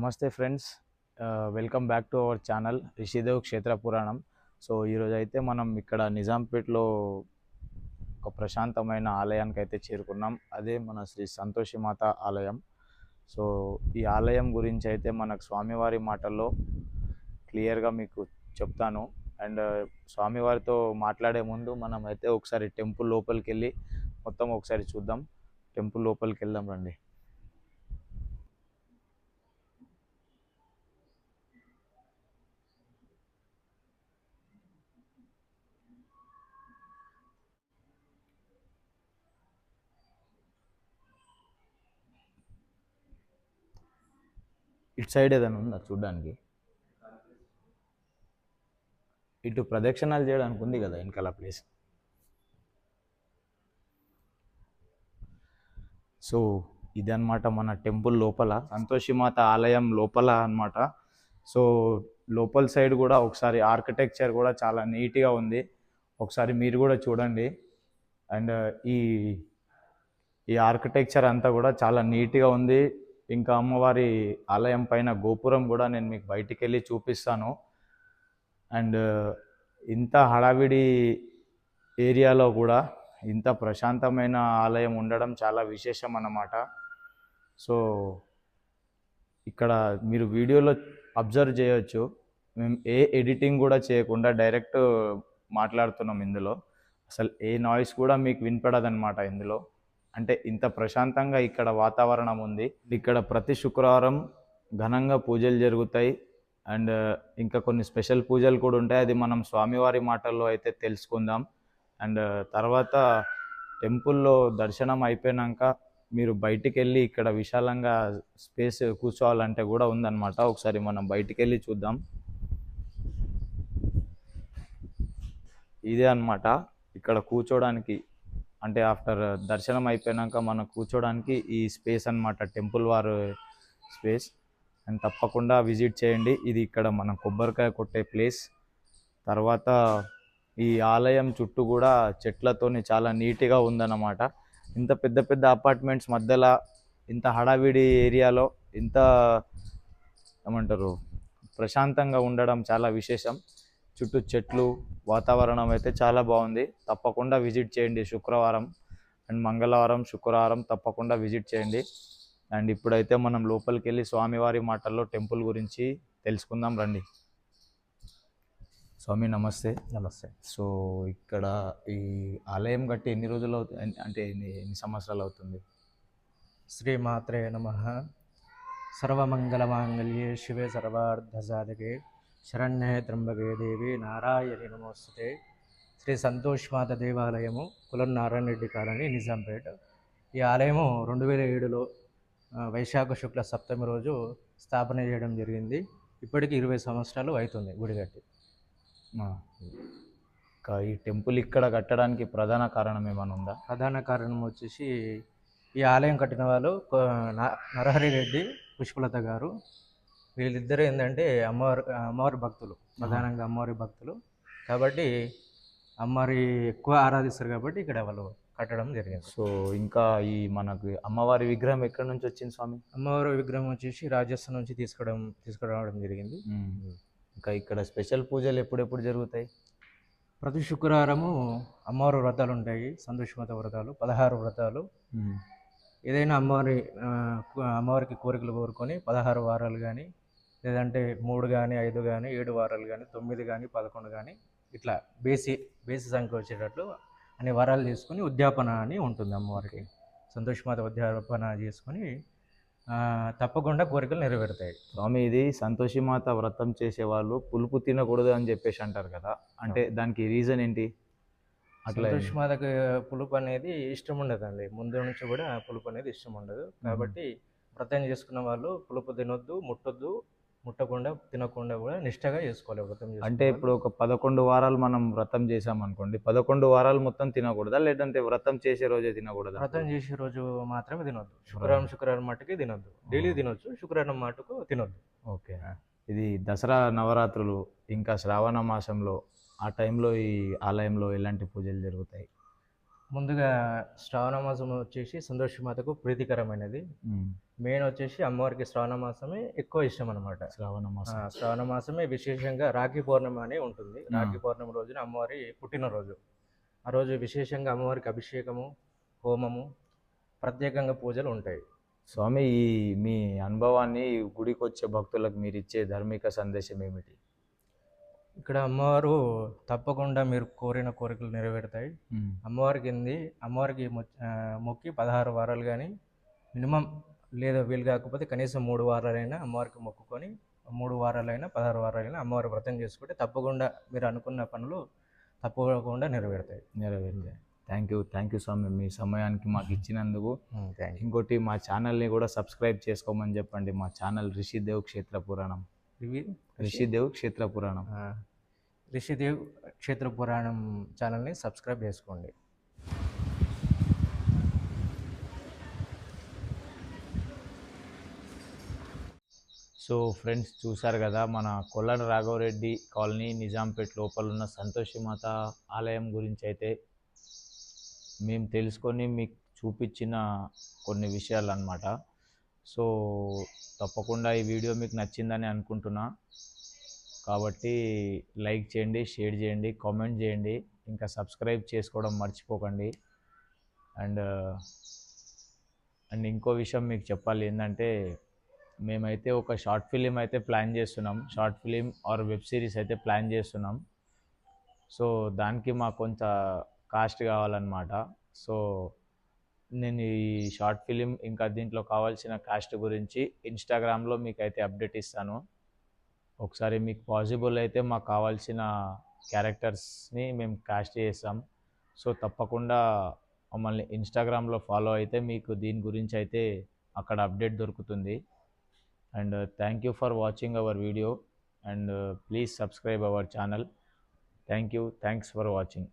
నమస్తే friends, welcome back to our channel Rishidev క్షేత్ర పురాణం. సో ఈరోజు అయితే మనం ఇక్కడ నిజాంపేట్లో ఒక ప్రశాంతమైన ఆలయానికి అయితే చేరుకున్నాం. అదే మన శ్రీ సంతోషిమాత ఆలయం. సో ఈ ఆలయం గురించి అయితే మనకు స్వామివారి మాటల్లో క్లియర్గా మీకు చెప్తాను. అండ్ స్వామివారితో మాట్లాడే ముందు మనం అయితే ఒకసారి టెంపుల్ లోపలికి వెళ్ళి మొత్తం ఒకసారి చూద్దాం. టెంపుల్ లోపలికి వెళ్దాం రండి. ఇటు సైడ్ ఏదైనా ఉందా చూడడానికి? ఇటు ప్రదక్షిణాలు చేయడానికి ఉంది కదా వెనకాల ప్లేస్. సో ఇదన్నమాట మన టెంపుల్ లోపల, సంతోషిమాత ఆలయం లోపల అన్నమాట. సో లోపల సైడ్ కూడా ఒకసారి ఆర్కిటెక్చర్ కూడా చాలా నీట్గా ఉంది, ఒకసారి మీరు కూడా చూడండి. అండ్ ఈ ఈ ఆర్కిటెక్చర్ అంతా కూడా చాలా నీట్గా ఉంది. ఇంకా అమ్మవారి ఆలయం పైన గోపురం కూడా నేను మీకు బయటికి వెళ్ళి చూపిస్తాను. అండ్ ఇంత హడావిడి ఏరియాలో కూడా ఇంత ప్రశాంతమైన ఆలయం ఉండడం చాలా విశేషం అన్నమాట. సో ఇక్కడ మీరు వీడియోలో అబ్జర్వ్ చేయొచ్చు, మేము ఏ ఎడిటింగ్ కూడా చేయకుండా డైరెక్ట్ మాట్లాడుతున్నాం. ఇందులో అసలు ఏ నాయిస్ కూడా మీకు వినపడదన్నమాట ఇందులో. అంటే ఇంత ప్రశాంతంగా ఇక్కడ వాతావరణం ఉంది. ఇక్కడ ప్రతి శుక్రవారం ఘనంగా పూజలు జరుగుతాయి. అండ్ ఇంకా కొన్ని స్పెషల్ పూజలు కూడా ఉంటాయి, అది మనం స్వామివారి మాటల్లో అయితే తెలుసుకుందాం. అండ్ తర్వాత టెంపుల్లో దర్శనం అయిపోయాక మీరు బయటికి వెళ్ళి ఇక్కడ విశాలంగా స్పేస్ కూర్చోవాలంటే కూడా ఉందన్నమాట. ఒకసారి మనం బయటికి వెళ్ళి చూద్దాం. ఇదే అన్నమాట ఇక్కడ కూర్చోడానికి, అంటే ఆఫ్టర్ దర్శనం అయిపోయాక మనం కూర్చోడానికి ఈ స్పేస్ అన్నమాట, టెంపుల్ వారు స్పేస్. అండ్ తప్పకుండా విజిట్ చేయండి. ఇది ఇక్కడ మనం కొబ్బరికాయ కొట్టే ప్లేస్. తర్వాత ఈ ఆలయం చుట్టూ కూడా చెట్లతోని చాలా నీట్గా ఉందన్నమాట. ఇంత పెద్ద పెద్ద అపార్ట్మెంట్స్ మధ్యలో ఇంత హడావిడి ఏరియాలో ఇంత ఏమంటారు ప్రశాంతంగా ఉండడం చాలా విశేషం. చుట్టూ చెట్లు, వాతావరణం అయితే చాలా బాగుంది. తప్పకుండా విజిట్ చేయండి శుక్రవారం అండ్ మంగళవారం, శుక్రవారం తప్పకుండా విజిట్ చేయండి. అండ్ ఇప్పుడైతే మనం లోపలికి వెళ్ళి స్వామివారి మాటల్లో టెంపుల్ గురించి తెలుసుకుందాం రండి. స్వామి నమస్తే. నమస్తే. సో ఇక్కడ ఈ ఆలయం కట్టి ఎన్ని రోజులు అవుతుంది, అంటే ఎన్ని సంవత్సరాలు అవుతుంది? శ్రీమాత్రే నమః. సర్వమంగళమాంగళ్యే శివే సర్వార్థసాధకే శరణ్యే త్రంబకే దేవి నారాయణి నమోస్తుతే. శ్రీ సంతోషిమాత దేవాలయము, కులనారాయణ రెడ్డి కాలనీ, నిజాంపేట. ఈ ఆలయము 2007లో వైశాఖ శుక్ల సప్తమి రోజు స్థాపన చేయడం జరిగింది. ఇప్పటికి 20 సంవత్సరాలు అవుతుంది గుడి కట్టి. ఇంకా ఈ టెంపుల్ ఇక్కడ కట్టడానికి ప్రధాన కారణం ఏమైనా ఉందా? ప్రధాన కారణం వచ్చేసి ఈ ఆలయం కట్టిన వాళ్ళు నరహరి రెడ్డి, పుష్పలత గారు. వీళ్ళిద్దరూ ఏంటంటే అమ్మవారి భక్తులు, ప్రధానంగా అమ్మవారి భక్తులు కాబట్టి అమ్మవారి ఎక్కువ ఆరాధిస్తారు కాబట్టి ఇక్కడ వాళ్ళు కట్టడం జరిగింది. సో ఇంకా ఈ మనకు అమ్మవారి విగ్రహం ఎక్కడి నుంచి వచ్చింది స్వామి? అమ్మవారి విగ్రహం వచ్చేసి రాజస్థాన్ నుంచి తీసుకురావడం జరిగింది. ఇంకా ఇక్కడ స్పెషల్ పూజలు ఎప్పుడెప్పుడు జరుగుతాయి? ప్రతి శుక్రవారము అమ్మవారి వ్రతాలు ఉంటాయి, సంతోషమాత వ్రతాలు, 16 వ్రతాలు. ఏదైనా అమ్మవారికి కోరికలు కోరుకొని 16 వారాలు కానీ, లేదంటే 3 కానీ, 5 కానీ, 7 వారాలు కానీ, 9 కానీ, 11 కానీ, ఇట్లా బేసి సంఖ్య వచ్చేటట్లు అనే వారాలు చేసుకొని ఉద్యాపన అని ఉంటుంది అమ్మవారికి. సంతోషమాత ఉద్యాపన చేసుకొని తప్పకుండా కోరికలు నెరవేరుతాయి. స్వామి, ఇది సంతోషిమాత వ్రతం చేసేవాళ్ళు పులుపు తినకూడదు అని చెప్పేసి అంటారు కదా, అంటే దానికి రీజన్ ఏంటి? అట్లా సంతోషిమాతకు పులుపు అనేది ఇష్టం ఉండదండి, ముందు నుంచి కూడా పులుపు అనేది ఇష్టం ఉండదు. కాబట్టి వ్రతం చేసుకున్న వాళ్ళు పులుపు తినొద్దు, ముట్టకుండా తినకుండా కూడా నిష్టగా చేసుకోవాలి వ్రతం. అంటే ఇప్పుడు ఒక 11 వారాలు మనం వ్రతం చేసాం అనుకోండి, 11 వారాలు మొత్తం తినకూడదా, లేదంటే వ్రతం చేసే రోజే తినకూడదా? వ్రతం చేసే రోజు మాత్రమే తినొద్దు. శుక్రవారం మట్టుకే తినొద్దు, డైలీ తినొచ్చు, శుక్రవారం మటుకు తినొద్దు. ఓకే. ఇది దసరా నవరాత్రులు ఇంకా శ్రావణ మాసంలో ఆ టైంలో ఈ ఆలయంలో ఎలాంటి పూజలు జరుగుతాయి? ముందుగా శ్రావణ మాసం వచ్చేసి సంతోషమాతకు ప్రీతికరమైనది. మెయిన్ వచ్చేసి అమ్మవారికి శ్రావణ మాసమే ఎక్కువ ఇష్టం అనమాట. శ్రావణ మాసం. శ్రావణ మాసమే విశేషంగా రాఖీ పౌర్ణమి అని ఉంటుంది. రాఖీ పౌర్ణమి రోజున అమ్మవారి పుట్టినరోజు. ఆ రోజు విశేషంగా అమ్మవారికి అభిషేకము, హోమము, ప్రత్యేకంగా పూజలు ఉంటాయి. స్వామి, ఈ మీ అనుభవాన్ని గుడికి వచ్చే భక్తులకు మీరు ఇచ్చే ధార్మిక సందేశం ఏమిటి? ఇక్కడ అమ్మవారు తప్పకుండా మీరు కోరిన కోరికలు నెరవేరుతాయి. అమ్మవారికి మొక్కి 16 వారాలు కానీ మినిమం, లేదా వీలు కాకపోతే కనీసం 3 వారాలైనా అమ్మవారికి మొక్కుకొని 3 వారాలైనా 16 వారాలైనా అమ్మవారి వ్రతం చేసుకుంటే తప్పకుండా మీరు అనుకున్న పనులు తప్పకుండా నెరవేరుతాయి. థ్యాంక్ యూ స్వామి, మీ సమయానికి మాకు ఇచ్చినందుకు. Thank you. ఇంకోటి, మా ఛానల్ని కూడా సబ్స్క్రైబ్ చేసుకోమని చెప్పండి. మా ఛానల్ రిషిదేవ్ క్షేత్ర పురాణం. రిషిదేవ్ క్షేత్ర పురాణం. రిషిదేవ్ క్షేత్ర పురాణం ఛానల్ని సబ్స్క్రైబ్ చేసుకోండి. సో ఫ్రెండ్స్, చూసారు కదా మన కొల్లాడ రాఘవరెడ్డి కాలనీ నిజాంపేట్ లోపల ఉన్న సంతోషిమాత ఆలయం గురించి అయితే మేము తెలుసుకొని మీకు చూపించిన కొన్ని విషయాలు అన్నమాట. సో తప్పకుండా ఈ వీడియో మీకు నచ్చిందని అనుకుంటున్నా. కాబట్టి లైక్ చేయండి, షేర్ చేయండి, కామెంట్ చేయండి, ఇంకా సబ్స్క్రైబ్ చేసుకోవడం మర్చిపోకండి. అండ్ ఇంకో విషయం మీకు చెప్పాలి ఏంటంటే, మేమైతే ఒక షార్ట్ ఫిలిం అయితే ప్లాన్ చేస్తున్నాం. Short film or web series అయితే ప్లాన్ చేస్తున్నాం. సో దానికి మాకు కొంత కాస్ట్ కావాలన్నమాట. సో నేను ఈ షార్ట్ ఫిలిం ఇంకా దీంట్లో కావాల్సిన కాస్ట్ గురించి ఇన్స్టాగ్రామ్లో మీకు అయితే అప్డేట్ ఇస్తాను. ఒకసారి మీకు పాసిబుల్ అయితే మాకు కావాల్సిన క్యారెక్టర్స్ని మేము కాస్ట్ చేస్తాం. సో తప్పకుండా మమ్మల్ని ఇన్స్టాగ్రామ్లో ఫాలో అయితే మీకు దీని గురించి అయితే అక్కడ అప్డేట్ దొరుకుతుంది. And thank you for watching our video and please subscribe our channel. Thanks for watching.